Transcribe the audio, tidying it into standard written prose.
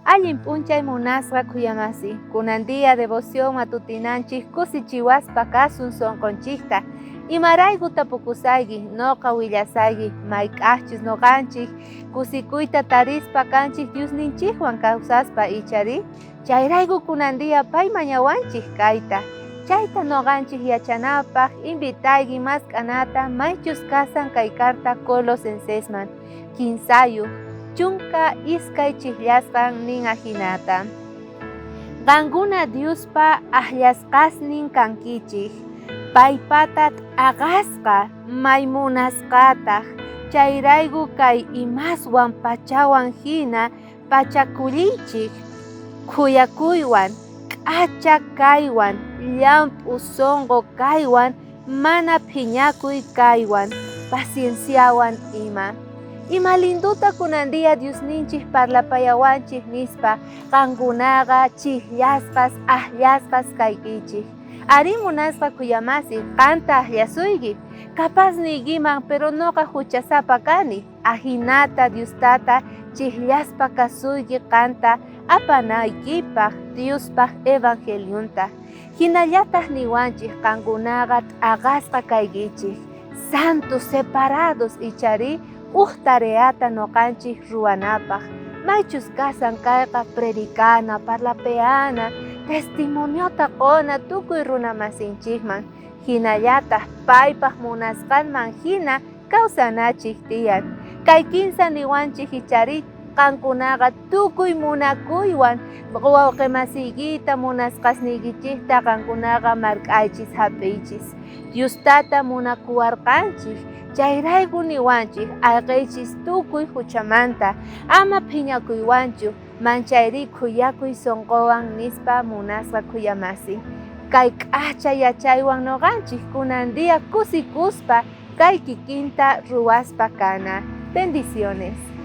Allin p'unchay munasqa kuyamasi, kunandia devoción matutinanchik kusichiwaspa kasun sonqonchikta. Imarayku tapukusayki, noqa willasayki, mayk'aqchis noqanchik, kusikuyta tarispa kanchik Diosninchikwan kawsaspa ichari, chayrayku kunandia pay mañawanchik kayta. Chayta noqanchik yachanapaq invitayki mask'anata maychus kasan kay karta Colosenses-man, kinsayuq, chunka iskay chiklasqan nin ahinata. Qankuna Diospa akllasqasnin kankichik, paypatat aqasqa maymunasqataq, chayrayku kay imaswan pachawan hina pachakuliychik, khuyakuywan, k'acha kaywan, llamp'u sonqo kaywan, mana phiñakuy kaywan, pacienciawan ima. Ima linduta kunandia Diosninchik parlapayawanchik nispa, qankunaqa chiklasqas akllasqas kaykichik. Ari munasqa kuyamasi, qanta akllasuykik, capaz niykiman pero noqa huchasapa kani, ahinata Diostata chiklaspa kasuyki qanta apanaykipaq Diospaq evangeliunta. Hinallataq niwanchik qankunaqa t'aqasqa kaykichik, santos separados ichari tareata noqanchik ruwanapaq. Maychus kasan kayqa predicana, parlapeana, testimoniota qona tukuy runa masinchikman. Hinallataq paypaq munasqanman hina kawsanachik tiyan. Kay kinsa niwanchik ichari, qankunaqa tukuy munakuywan wawqi masiykita munasqasnikichikta qankunaqa mark'aychis hap'iychis. Diostata munakuwarqanchik, chayrayku niwanchik allqiychis tukuy huchamanta, ama phiñakuywanchu, manchayri khuyakuy sonqowan nispa munasqa kuyamasi. Kay k'acha yachaywan noqanchik kunandia kusikuspa kay kikinta ruwaspa kana. Bendiciones.